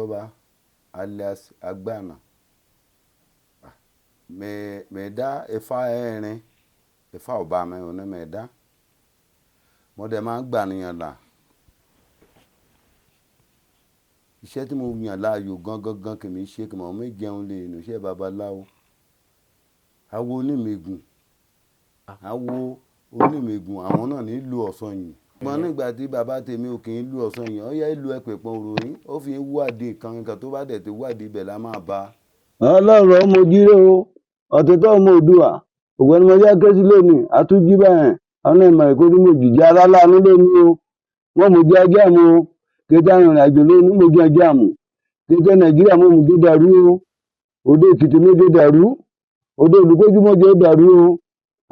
Odoba alias Agbana. Me dá Ifá ẹ̀rin, Ifá ọba mi ò ní me dá. Mo dẹ̀ máa ń gbànìyàn là. Iṣẹ́ tí mo yàn láàyò gangan kì í ṣe kí mọ̀ mí jẹun lè nù iṣẹ́ babaláwo. Awo onímẹ̀gùn. Awo onímẹ̀gùn àwọn náà nílò ọ̀sán yìí. Ṣùgbọ́n nígbà tí bàbá tèmi ò kì í lù ọ̀sán yìí, ó yẹ ìlú ẹ̀pẹ̀pọ̀n òròyìn, ó fi ń wádìí nǹkan tó bá dẹ̀ ti wádìí ibẹ̀ la máa bá. Ọlọ́run ọmọ ojúre o, ọ̀tọ̀tọ̀ ọmọ Oòduà, ògbẹ́ni mo jẹ́ kẹ́sí lónìí, àtúnjí báyẹn, ọ̀nà ìmọ̀ ìkórè mo jìjà ara láàánú lónìí o, wọ́n mo jẹ́ ajá mu o, kété arìnrìn àjò lónìí mo jẹ́ ajá mu, kété Nàìjíríà mo mú jẹ́ dàrú o, òde Èkìtì mo jẹ́ dàrú, òde Olùkójú mo jẹ́ dàrú o,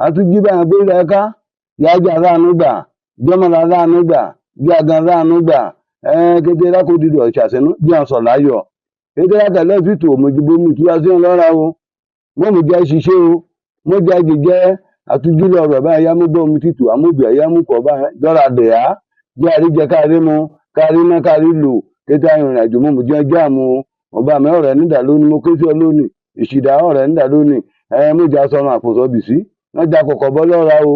àtúnjí báyẹn pé ilẹ̀ ẹ̀ka, yájà láàánú gbà, jọ́mọ̀lá láàánú gbà, jágan láàánú gbà, kété lákòdìdò ìṣàṣẹ́nu jẹ́ ọ̀sọ̀ láyọ̀. Kété lákàlẹ́ fìtò òmòjúbomi ìtura sí ọlọ́ra o, wọ́n mú jẹ́ ṣiṣẹ́ o, mo jẹ́ jẹjẹ́ àtúnjúlẹ̀ ọ̀rọ̀ báyìí yá mú bọ́ omi títù àmóbì ẹ̀yá mú kọ̀ báyìí jọ́ra dẹ̀yà jẹ́ àríjẹ kárí mu kárí ná kárí lò kété arìnrìn àjò mo jẹ́ ọjọ́ àmú ọba mi ọ̀rẹ́ nídà lónìí mo ké sí ọ lónìí ìṣìdá ọ̀rẹ́ nídà lónìí mo jà sọ̀rọ̀ àpòsọ bìsí wọ́n jà kọ̀kọ̀ bọ́ lọ́ra o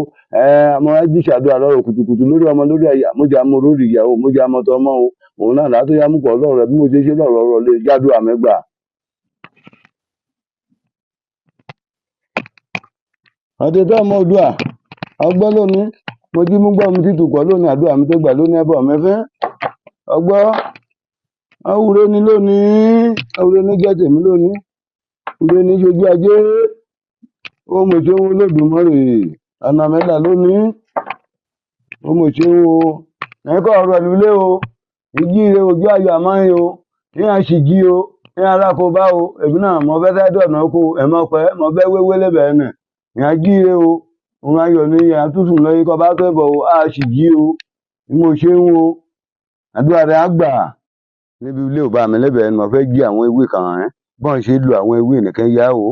mo jí ṣàdúrà lọ́rọ̀ kùtùkùtù lórí ọmọ lórí ẹ̀yà mo jà mo lórí ìyàwó mo jà mọ́tọ́ ọmọ o òun náà látó yá mú kọ̀ lọ́rọ̀ bí mo ṣe lọ́rọ̀ ọ̀rọ̀ lè jádùn àmẹ́gbà. Ọ̀tọ̀tọ̀ ọmọ Oòduà ọgbọ́ lónìí mo jí mú gbọ́ mi títù pọ̀ lónìí àdúrà mi tó gbà lónìí ẹbọ mi fẹ́ ọgbọ́ awúre ní lónìí awúre ní jẹ́ tèmi lónìí awúre ní ṣojú ajé ó mo ṣe ń wo Olódùmarè ọ̀nà mẹ́ta lónìí ó mo ṣe ń wo ẹ̀kọ́ ọ̀rọ̀ lílé o ìjì ire ojú ayọ̀ àmáyé o ní àṣìjí o ní alákòóbá o èmi náà mo fẹ́ dọ̀nà oko ẹ̀mọ́ pẹ́ mo fẹ́ wéwé lébẹ̀ẹ́ nẹ̀ ìyá jíire o òun ayọ̀ ní ìyá tútù lọ́yìn kọ́ bá tó ẹ̀bọ̀ o á sì jí o bí mo ṣe ń wo àdúrà rẹ̀ á gbà níbi ilé òbá mi lẹ́bẹ̀ẹ́ ni mo fẹ́ jí àwọn ewé kan ẹ̀ bọ́n ṣe lu àwọn ewé nìkan yá o.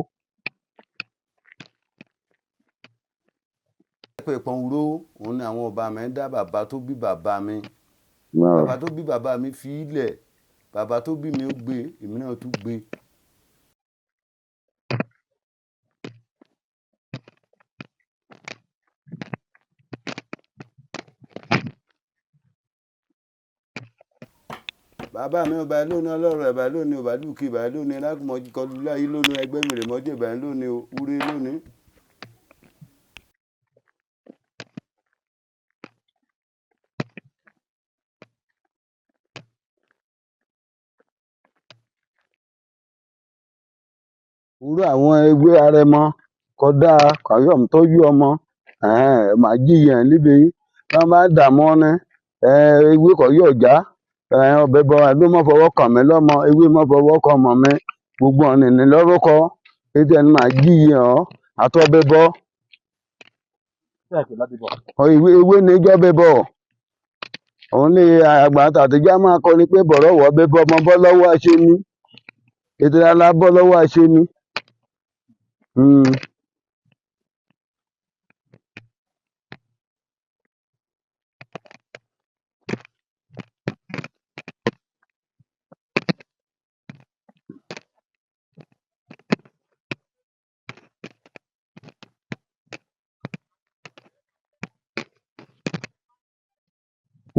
Ẹ̀pẹ̀pọ̀n òró òun ni àwọn ọba mi dá bàbá tó bí bàbá mi bàbá tó bí bàbá mi fi ilẹ̀ bàbá tó bí mi ó gbé èmi náà tún gbé. Bàbá mi ọba lónìí ọlọ́run ẹ̀bà lónìí ọba dùkì ìbà lónìí lákùmọ̀ kọlu láyé lónìí ẹgbẹ́ mèrè mọ́jẹ́ ìbà lónìí úré lónìí. Irú àwọn ewé arẹmọ kódà kàyọ̀m tọ́jú ọmọ màá jíyàn níbi wọ́n bá dààmú ọ́nẹ́ ewé kọ̀yọ̀ já ọbẹ̀ bọ ló mọ́ fọwọ́ kàn mí lọ́mọ ewé mọ́ fọwọ́ kàn mọ́ mi gbogbo ọ̀nìní lọ́rùkọ ètò ẹni màá jíyàn ọ́ àtọ́bẹ̀ bọ́ ewé níjọ́ bẹ̀ bọ̀ òun ní àgbà àtàtìjá máa kọ́ ni pé bọ̀rọ̀ wọ́ bẹ̀ bọ́ ọmọ bọ́ lọ́wọ́ àṣemí ètò ìlànà bọ́ lọ́wọ́ àṣemí.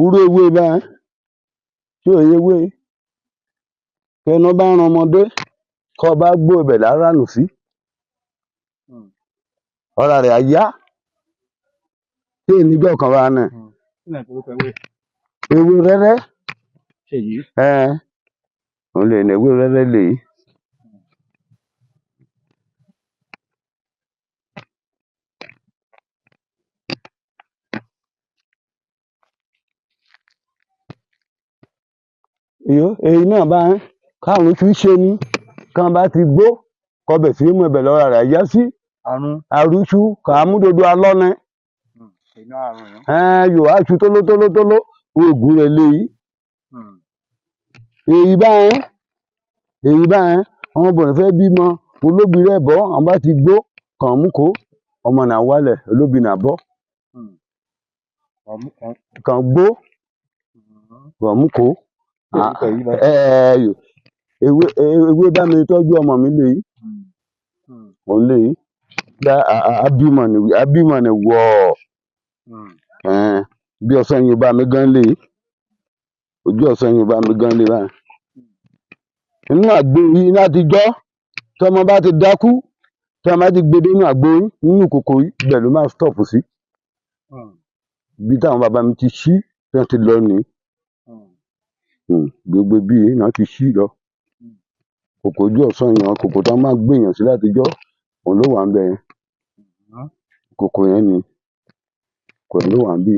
Irú ewé báyìí tí òye ewé kẹnu bá ran ọmọdé kọ́ bá gbó ibẹ̀ lára nù sí ọ̀rá rẹ̀ á yá tí ènìjọ́ kan wà náà ewé rẹ́rẹ́ òun lè ní ewé rẹ́rẹ́ lè yí. Èyí náà bá káàrùn tún ṣe ní kán bá ti gbó kọbẹ̀ sí mú ẹbẹ̀ lọ́ra rẹ̀ yá sí àrùṣú kàámúdodo alọ́nẹ yóò áṣu tólótólótóló oògùn rẹ̀ léyìí. Èyí báyẹn ọmọbìnrin fẹ́ bímọ olóbi rẹ̀ bọ́ àwọn bá ti gbó kàn mú kó ọmọ náà wálẹ̀ olóbi náà bọ́ kàn gbó kàn mú kó ewé bá mi tọ́jú ọmọ mi lèyí òun lèyí abímọ ni wọ̀ bí ọ̀sán yìí bá mi gan lèyí ojú ọ̀sán yìí bá mi gan lè báyìí inú àgbo yìí látijọ́ tí ọmọ bá ti dákú tí ọmọ bá ti gbé dé inú àgbo yìí nínú kòkò yìí ibẹ̀ ló máa stop sí bí táwọn bàbá mi ti ṣí tí wọ́n ti lọ nìyí gbogbo bí yìí náà ti ṣí lọ kòkò ojú ọ̀sán yẹn kòkò tí wọ́n máa gbèyàn sí látijọ́ òun ló wà ń bẹ̀ yẹn kòkò yẹn ni kò ló wà ń bí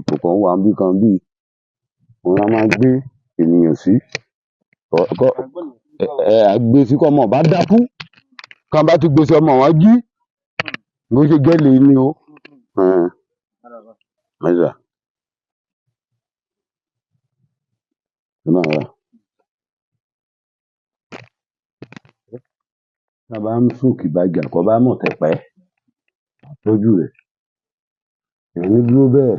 kòkò wà ń bí kan bí òun la máa gbé ènìyàn sí àgbé sí kọ́ ọmọ bá dákú kí wọ́n bá ti gbé sí ọmọ wọn jí bó ṣe jẹ́ lèyí ni o ẹ̀sà tá a bá ń sòkè bàjà kọ́ bá mọ̀ tẹ́pẹ́ àtọ́jú rẹ̀ èyí dúró bẹ́ẹ̀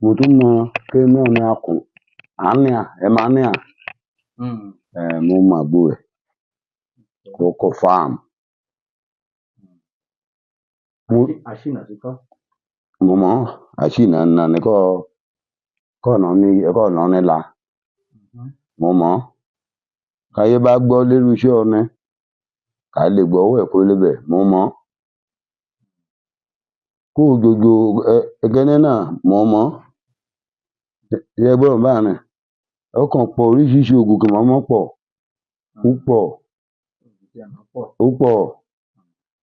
mo tún mọ kéwìn náà ní akùn àánìà ẹ máa níà mo mọ àgbo rẹ̀ kò confirm mo mọ àṣìnà nà ní kọ́ọ̀nà nílà mo mọ káyé bá gbọ́ lérú iṣẹ́ ọnẹ ká lè gbọ́ owó ẹ̀kọ́ lébẹ̀ mo mọ kó òjòjò ẹgẹnẹ náà mo mọ ṣe gbọ́dọ̀ bá rìn ọkàn pọ̀ oríṣiríṣi oògùn kì mọ́ pọ̀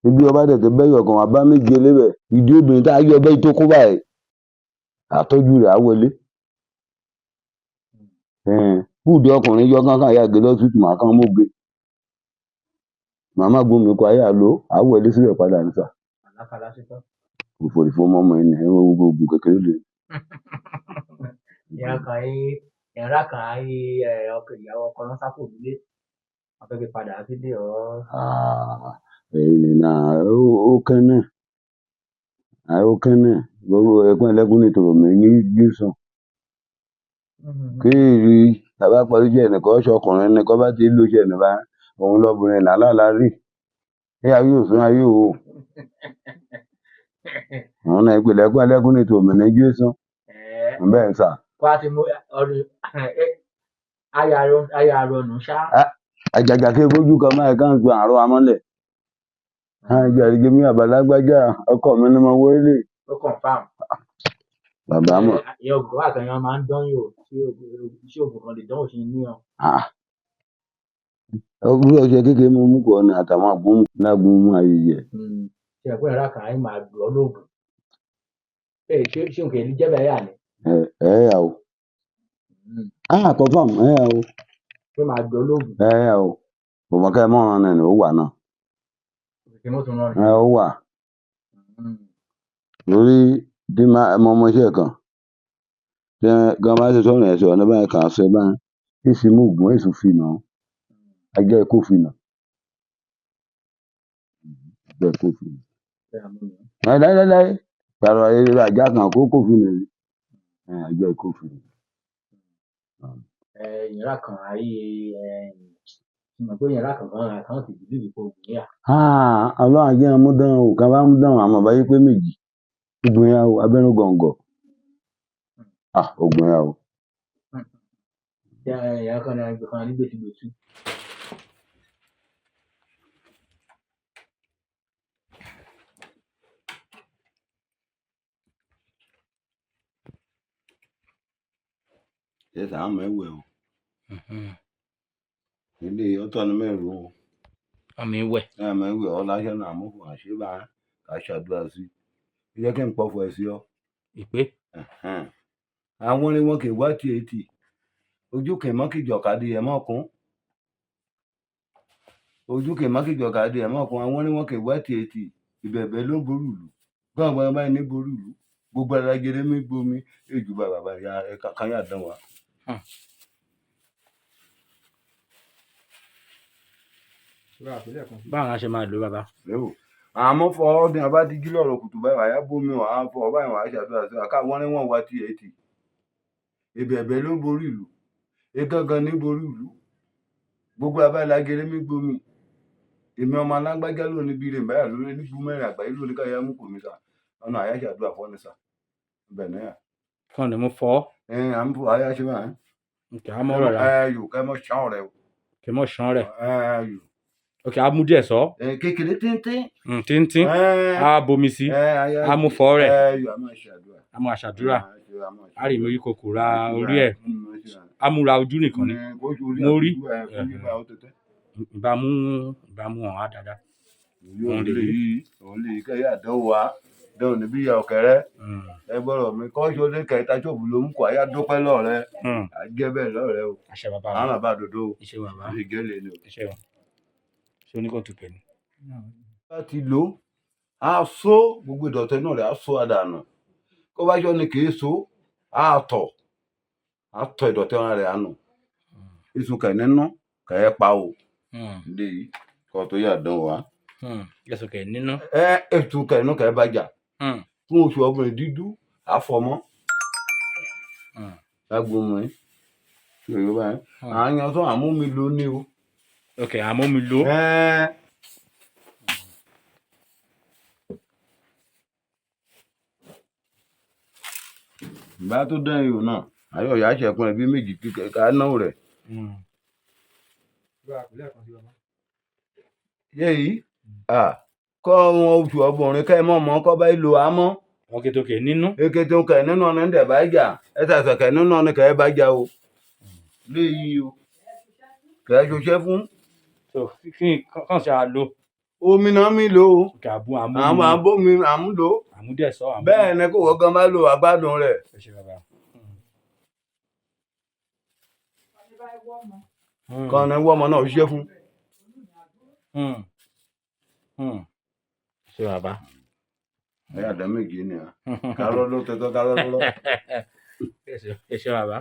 ibi ọba tẹ̀tẹ̀ bẹ́yọ̀ kan wà bá méje lébẹ̀ ìdí obìnrin tá a yọ ọbẹ̀ tó kó báyìí àtọ́jú rẹ̀ á wọlé fúùdù ọkùnrin yọ kánkán àyà gé lọ́sùtù màá kán móge màmá gbomi kọ ayé àlọ́ á wọlé síbẹ̀ padà níta òfòrìfò mọ́mọ́ ẹni gbogbo oògùn kékeré lè. ìyàwó ọkọ náà sápò nílé afẹ́fẹ́ padà sílé ọ̀. ẹ̀yìn náà ó kẹ́nẹ̀ gbogbo ẹ̀gbọ́n ẹlẹ́gùn nítorò mi ní gbèsàn kéèrè tàbá parí jẹ́ ẹnìkan ọ̀ṣọ́kùnrin ẹnìkan bá ti lóṣù ẹnìbá òun lọ́bìnrin làálàá rí ẹ ayé òsún ayé o àwọn náà ìpìlẹ̀ ẹ̀gbọ́n ẹlẹ́gùn nítorò mi ní gbèsàn bẹ́ẹ̀ ń sà. wá ti mú ọdún ayà rọnù ṣá. àjàjà kí fojú kan máa kàn ju àárọ̀ amọ́lẹ̀ àjọ àdìgẹ́mí àbálágbájá ọkọ mi ni mo wọlé. ó confirm. bàbá mọ̀. ìyẹn ògùn wà kan yẹn máa ń dán yòó tí iṣẹ́ ògùn kan lè dánwò sí ní ọ. bí ọṣẹ kékeré mo mú kọ ni àtàwọn àgbọn lágbọn mú ayẹyẹ. ṣe ẹ̀kọ́ ìrà kan ayé máa gbọ́ lóògùn. ṣé òkè ní jẹ́bẹ̀ẹ́ yà ni. yà o. confirm yà o. ṣé máa gbọ́ lóògùn. yà o. bọ̀mọ̀kẹ́ mọ́ràn náà ni ó wà náà. ó wà lórí tí mo mọṣẹ́ kan tí gan bá ṣe sọ̀rọ̀ ẹ̀sọ̀ ọ̀nà báyìí kàn ṣe báyìí tí sì mú ògùn èso fìnà ajá ikú fìnà láíláí pàrọ̀ ayẹyẹ ajá kan kó fìnà rí ajá ikú fìnà. ìyàrá kan ayé mọ̀ pé yàrá kan kan àkáǹtì ìdílé ìfọ̀ ògùn yà. ọlọ́run ajé ọmú dán o ká bá mú dán àmọ́ báyé pé méjì ògùn yà o abẹ́nú gọ̀ǹgọ̀ ògùn yà o. yàrá kan náà gbẹ̀kan ní gbèsùgbèsù. ṣe sàá mẹ́wẹ̀ o ilé ọ̀tọ̀ ni mẹ́rin o. àmì wẹ̀. mẹ́wẹ̀ ọláṣẹ́ náà mú fún àṣìbá ká ṣàdúrà sí i jẹ́ kí n pọ̀fọ̀ ẹ̀ sí ọ. ìpè. àwọn orin wọn kì í wá tiẹ̀tì ojú kì í mọ́ kí jọ̀kadì ẹ̀ mọ́ kún ojú kì í mọ́ kí jọ̀kadì ẹ̀ mọ́ kún àwọn orin wọn kì í wá tiẹ̀tì ìbẹ̀bẹ̀ ló ń borí ìlú gbọ́ngbọ́n báyìí ní borí ìlú gbogbo alágẹrẹ mi gbomi èjù bàbá ya káyà dán wa. báwo la ṣe máa lò bàbá. àmọ́ fọ ọdún àbá ti jí lọ́rọ̀ kùtù báyìí wàá bómi wàá fọ báyìí wàá ṣàdúrà sí wa káwọn ní wọn wá tiẹ̀tì ìbẹ̀bẹ̀ ló ń borí ìlú ìgangan ní borí ìlú gbogbo abálágere mi gbomi èmi ọmọ alágbájá lónìí bíi rè báyà lórí ní gbúmẹ́rin àgbáyé lónìí káyà mú kò mí sà ọ̀nà àyájàdúrà fọ́ni sà ibẹ̀ náà. fún ni mo fọ́. à ń bọ̀ ayá ṣe máa ń. kì á mọ̀ rẹ̀ rà. yòó kẹ́ mọ̀ ṣán rẹ̀ o. kì í mọ̀ ṣán rẹ̀. yòó. ok a mú díẹ̀ sọ. kékeré tíntín. tíntín a bomi sí a mú fọ́ rẹ̀. yòó a máa ṣàdúrà. a máa ṣàdúrà a rí mi orí kòkò ra orí ẹ̀ a mú ra ojú nìkan ni mo rí ìbámu hàn á dáadáa. òun lè kẹ́yà dánwò wá dánwò níbí ìyá ọ̀kẹ́rẹ́ ẹ gbọ́dọ̀ mi kọ́ ṣó lé kẹta ṣòbù ló mú kó ayá dúpẹ́ lọ́rẹ́ àjẹ́ bẹ́ẹ̀ lọ́rẹ́ o àwọn bàbá dodo o ìgẹ́lẹ̀ ni o. ṣé oníkan tó pẹ̀ ni. bá ti lò á so gbogbo ìdọ̀tí náà rẹ̀ á so àdànù kó bá ṣọ́ ni kì í so á tọ̀ ìdọ̀tí ọ̀ràn rẹ̀ àánú ìsùn kẹ̀ nínú kẹ̀ ẹ́ pa o lè kọ́ tó yà dán wa. ẹ̀sùn kẹ̀ nínú. ètò kẹ̀ nínú kẹ̀ ẹ́ bá jà fún oṣù ọgbọ̀n dídú àfọmọ́ lágbóhùn ẹ̀ yorùbá ẹ̀ àyàn tó àmúmi ló ní o. ok àmúmi ló. bá tó dán ihò náà ayọ̀ ìyá ṣẹ̀kún ẹ̀ bí méjì ká náà rẹ̀. yéyí kọ́ wọn oṣù ọgbọ̀nrin kẹ́ ẹ mọ̀ mọ́ kọ́ bá ìlò àmọ́. ọkẹtọkẹ nínú. eketokẹ nínú ọ̀nà ń dẹ̀ bá jà ẹ̀sàsàkẹ nínú ọ̀nà kẹ́ ẹ bá jà o léyìí o kẹ́ ẹ ṣoṣẹ́ fún. kí kàn ṣe àlò. omi náà mi lò ó àbómi àmúlò àmúdẹ̀ sọ bẹ́ẹ̀ ni kò wọ́n gan bá lo àgbádùn rẹ̀. kan ní wọ́n ọmọ náà ṣiṣẹ́ fún. ṣé bàbá. ẹ àdá méje ni à kárọ́ ló tẹ́tọ́ kárọ́ lọ́lọ́. ẹ ṣé bàbá.